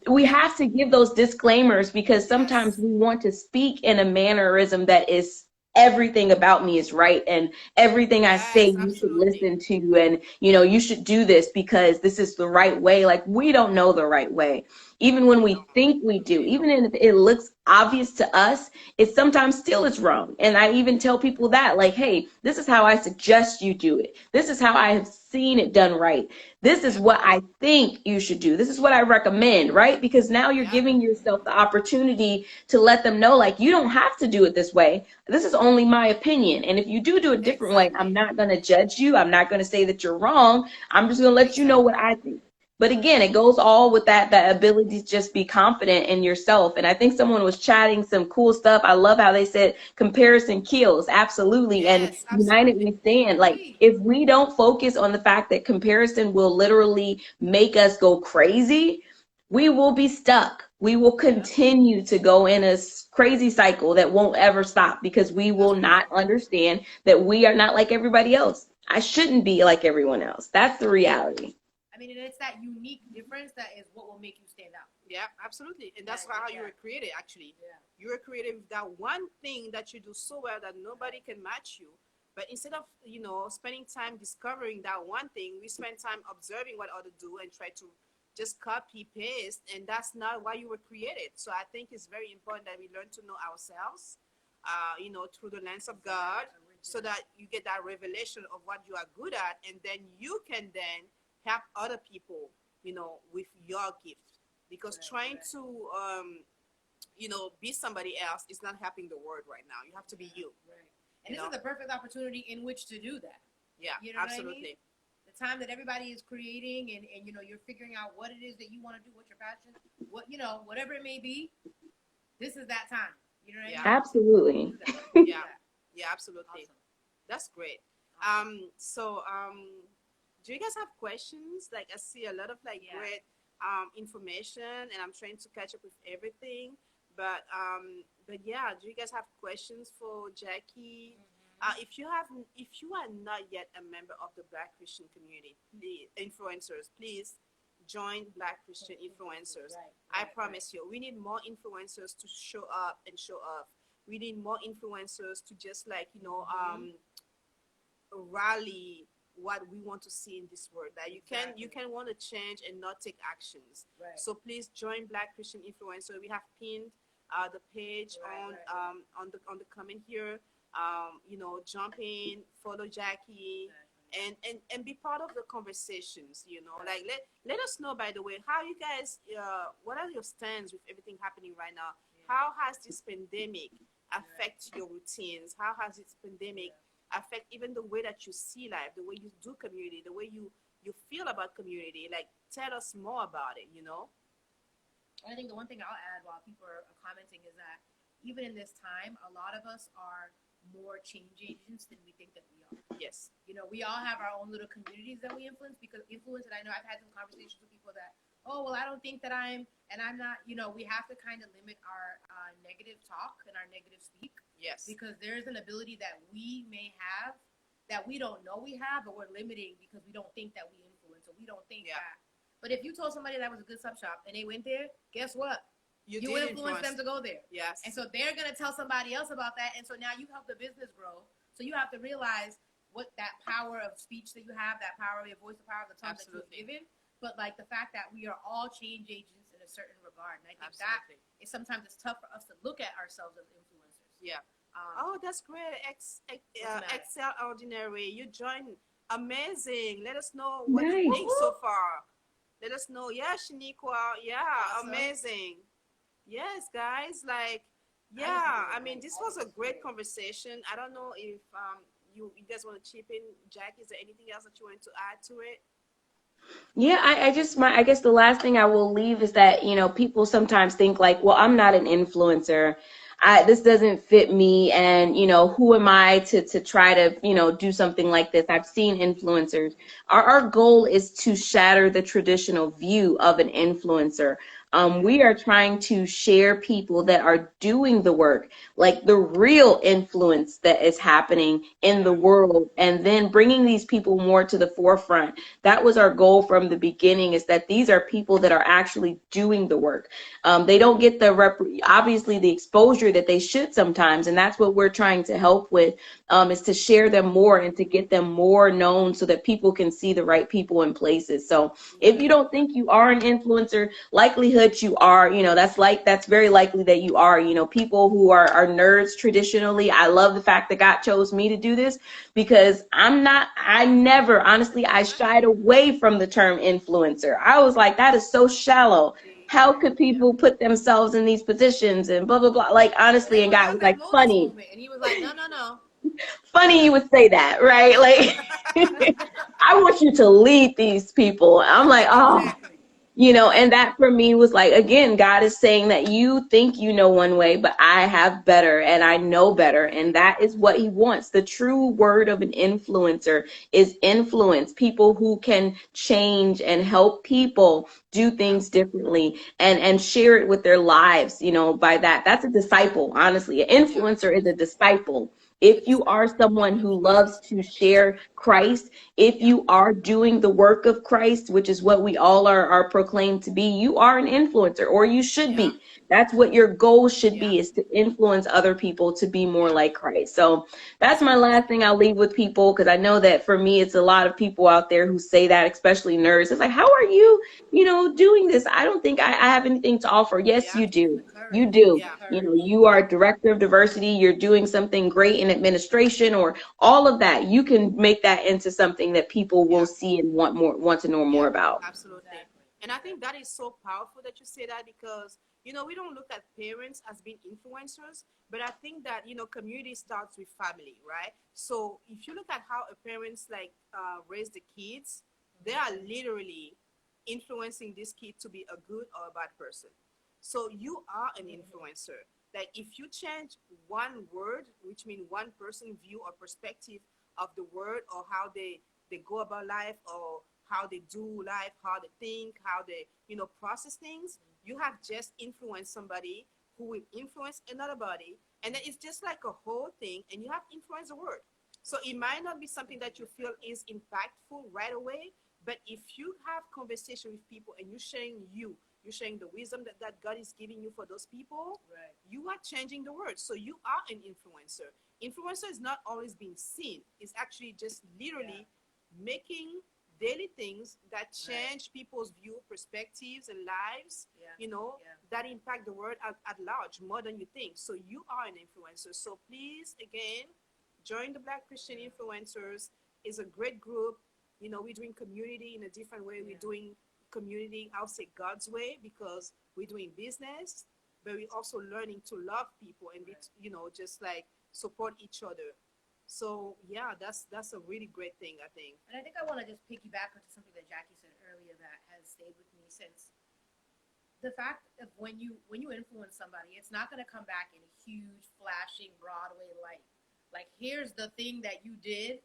We have to give those disclaimers because sometimes we want to speak in a mannerism that is everything about me is right and everything I say you should listen to, and you know you should do this because this is the right way. Like we don't know the right way, even when we think we do. Even if it looks obvious to us, it sometimes still is wrong. And I even tell people that, like, hey, this is how I suggest you do it. This is how I have seen it done right. This is what I think you should do. This is what I recommend, right? Because now you're giving yourself the opportunity to let them know, like, you don't have to do it this way. This is only my opinion. And if you do a different way, I'm not going to judge you. I'm not going to say that you're wrong. I'm just going to let you know what I think. But again, it goes all with that ability to just be confident in yourself. And I think someone was chatting some cool stuff. I love how they said comparison kills. Absolutely. And united we stand. Like if we don't focus on the fact that comparison will literally make us go crazy, we will be stuck. We will continue to go in a crazy cycle that won't ever stop because we will not understand that we are not like everybody else. I shouldn't be like everyone else. That's the reality. I mean, and it's that unique difference that is what will make you stand out. Yeah, absolutely. And that's how you were created, actually. Yeah. You were created with that one thing that you do so well that nobody can match you. But instead of, spending time discovering that one thing, we spend time observing what others do and try to just copy paste, and that's not why you were created. So I think it's very important that we learn to know ourselves, through the lens of God, so that you get that revelation of what you are good at, and then you can then help other people, with your gift. Because trying to, be somebody else is not helping the world right now. You have to be you. Right. And this is the perfect opportunity in which to do that. Yeah, you know absolutely. What I mean? The time that everybody is creating and you're figuring out what it is that you want to do, what's your passion, whatever it may be, this is that time. You know what I mean? Absolutely. Yeah, absolutely. Awesome. That's great. Awesome. Do you guys have questions? Like, I see a lot of great information, and I'm trying to catch up with everything. But yeah, do you guys have questions for Jackie? If you are not yet a member of the Black Christian community, the influencers, please join Black Christian influencers. I promise you, we need more influencers to show up and show off. We need more influencers to just rally what we want to see in this world. That you can want to change and not take actions. Right. So please join Black Christian influencer. We have pinned the page on the comment here. Jump in, follow Jackie, and be part of the conversations. Let us know, by the way, how you guys, what are your stands with everything happening right now? How has this pandemic affect your routines? How has this pandemic affect even the way that you see life, the way you do community, the way you feel about community? Like, tell us more about it. I think the one thing I'll add while people are commenting is that even in this time, a lot of us are more change agents than we think that we are. Yes. We all have our own little communities that we influence, and I know I've had some conversations with people that, oh, well, I don't think that I'm not, we have to kind of limit our negative talk and our negative speak. Yes. Because there's an ability that we may have that we don't know we have, but we're limiting because we don't think that we influence, or we don't think that. But if you told somebody that was a good sub shop and they went there, guess what? You influence them to go there. Yes. And so they're going to tell somebody else about that. And so now you help the business grow. So you have to realize what that power of speech that you have, that power of your voice, the power of the tongue that you've given. But like the fact that we are all change agents in a certain regard. And I think that is sometimes it's tough for us to look at ourselves as influencers. Yeah. That's great. Excel Ordinary. You joined. Amazing. Let us know what you think so far. Let us know. Yeah, Shaniqua. Yeah, awesome. Amazing. Yes, guys. I mean, this was a great conversation. I don't know if you guys want to chip in. Jack, is there anything else that you want to add to it? Yeah, I guess the last thing I will leave is that, people sometimes think like, well, I'm not an influencer. This doesn't fit me. And, who am I to try to, do something like this? I've seen influencers. Our goal is to shatter the traditional view of an influencer. We are trying to share people that are doing the work, like the real influence that is happening in the world, and then bringing these people more to the forefront. That was our goal from the beginning, is that these are people that are actually doing the work. They don't get obviously the exposure that they should sometimes, and that's what we're trying to help with, is to share them more and to get them more known so that people can see the right people in places. So if you don't think you are an influencer, likelihood you are, that's very likely that you are. People who are nerds traditionally, I love the fact that God chose me to do this, because I shied away from the term influencer. I was like, that is so shallow. How could people put themselves in these positions and blah, blah, blah? Like, honestly, and God was like, funny. And he was like, no. Funny you would say that, right? Like, I want you to lead these people. I'm like, oh. Exactly. And that for me was like, again, God is saying that you think you know one way, but I have better and I know better. And that is what he wants. The true word of an influencer is influence, people who can change and help people do things differently and share it with their lives. By that, that's a disciple. Honestly, an influencer is a disciple. if you are someone who loves to share Christ, if you are doing the work of Christ, which is what we all are proclaimed to be, you are an influencer, or you should be. That's what your goal should be, is to influence other people to be more like Christ. So that's my last thing I'll leave with people, because I know that for me, it's a lot of people out there who say that, especially nerds. It's like, how are you, doing this? I don't think I have anything to offer. Yes, you do. You do. You are director of diversity. You're doing something great in administration, or all of that. You can make that into something that people will see and want to know more about. Absolutely. And I think that is so powerful that you say that, because we don't look at parents as being influencers, but I think that community starts with family, right? So if you look at how a parents raise the kids, they are literally influencing this kid to be a good or a bad person. So you are an influencer. Like, if you change one word, which means one person view or perspective of the word, or how they go about life, or how they do life, how they think, how they process things, you have just influenced somebody who will influence another body, and then it's just like a whole thing, and you have influenced the world. So it might not be something that you feel is impactful right away, but if you have conversation with people and you're sharing the wisdom that God is giving you for those people, you are changing the world. So you are an influencer. Influencer is not always being seen. It's actually just literally making daily things that change people's view, perspectives, and lives, that impact the world at large more than you think. So you are an influencer. So please, again, join the Black Christian Influencers. It's a great group. We're doing community in a different way. We're doing community, I'll say God's way, because we're doing business, but we're also learning to love people and be, just like support each other. So yeah, that's a really great thing, I think. And I think I want to just piggyback onto something that Jackie said earlier that has stayed with me since. The fact of when you influence somebody, it's not going to come back in a huge, flashing Broadway light. Like, here's the thing that you did.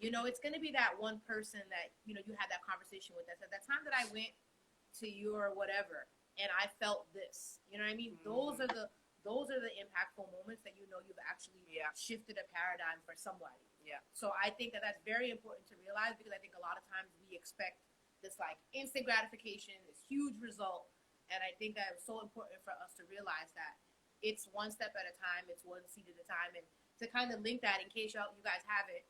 It's going to be that one person that you had that conversation with. That said, that time that I went to your whatever and I felt this. You know what I mean? Mm-hmm. Those are the impactful moments that you've actually shifted a paradigm for somebody. Yeah. So I think that that's very important to realize, because I think a lot of times we expect this like instant gratification, this huge result, and I think that it's so important for us to realize that it's one step at a time, it's one seed at a time, and to kind of link that, in case you guys haven't,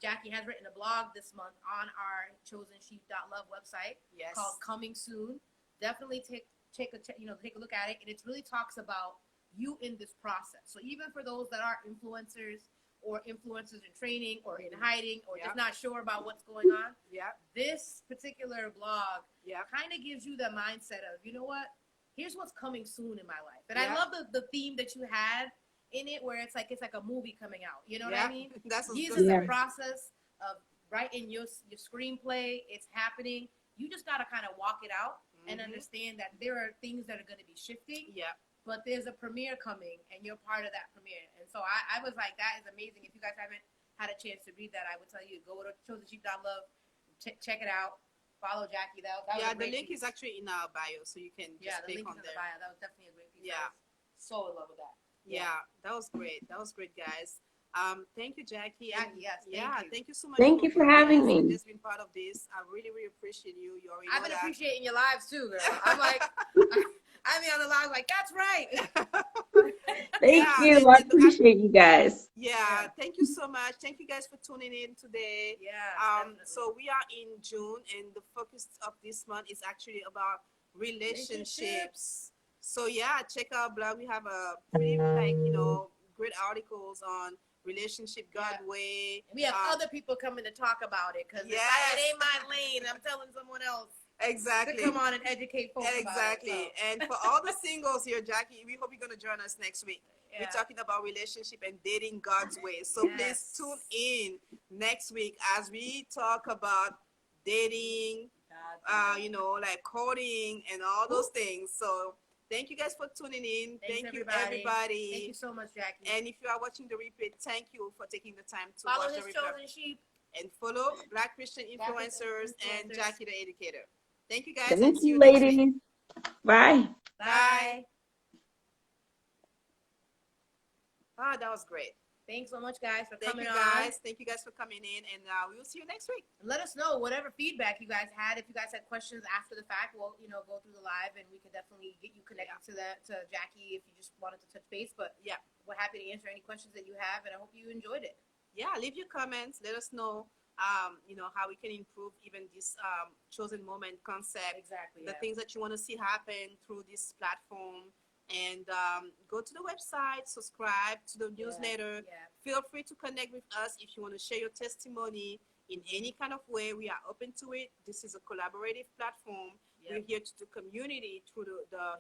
Jackie has written a blog this month on our chosensheep.love website called Coming Soon. Definitely take a look at it, and it really talks about you in this process. So even for those that are influencers or influencers in training or in hiding or just not sure about what's going on, this particular blog kind of gives you the mindset of, you know what, here's what's coming soon in my life. And I love the theme that you had in it, where it's like a movie coming out. You know what I mean? This is the process of writing your screenplay. It's happening. You just got to kind of walk it out and understand that there are things that are going to be shifting. Yeah. But there's a premiere coming, and you're part of that premiere. And so I was like, that is amazing. If you guys haven't had a chance to read that, I would tell you, go to chosensheep.love, check it out, follow Jackie. That was the link is actually in our bio, so you can just click on there. The bio. That was definitely a great piece. Yeah. So in love with that. Yeah, that was great. That was great, guys. Thank you, Jackie. Thank you so much. Thank you for having me. Just been part of this. I really, really appreciate you. I've been appreciating your lives too, girl. I'm like, I mean, on the live, like, that's right. Thank you. I appreciate you guys. Yeah, thank you so much. Thank you guys for tuning in today. Yeah. So we are in June, and the focus of this month is actually about relationships. So yeah, check our blog. We have a pretty great articles on relationship God way. And we have other people coming to talk about it, because it ain't my lane. I'm telling someone else. Exactly. To come on and educate folks. Exactly. About it, so. And for all the singles here, Jackie, we hope you're going to join us next week. Yeah. We're talking about relationship and dating God's way. So please tune in next week as we talk about dating, like courting and all those things. So thank you guys for tuning in. Thank you, everybody. Thank you so much, Jackie. And if you are watching the replay, thank you for taking the time to follow watch the replay. Chosen Sheep. And follow Black Christian Influencers and Jackie the Educator. Thank you, guys. Thank you, ladies. Bye. Bye. Ah, that was great. Thanks so much, guys, for Thank coming you on. guys. Thank you guys for coming in, and we will see you next week. And let us know whatever feedback you guys had. If you guys had questions after the fact, we'll go through the live, and we could definitely get you connected to Jackie if you just wanted to touch base. But yeah, we're happy to answer any questions that you have, and I hope you enjoyed it. Yeah, leave your comments. Let us know. How we can improve even this chosen moment concept. Exactly. The things that you want to see happen through this platform. And go to the website, subscribe to the newsletter. Yeah. Feel free to connect with us if you want to share your testimony in any kind of way. We are open to it. This is a collaborative platform. Yep. We're here to do community through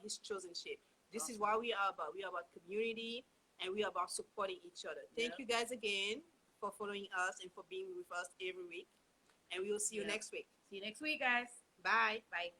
His Chosenship. This is what we are about. We are about community, and we are about supporting each other. Thank you guys again for following us and for being with us every week. And we will see you next week. See you next week, guys. Bye. Bye.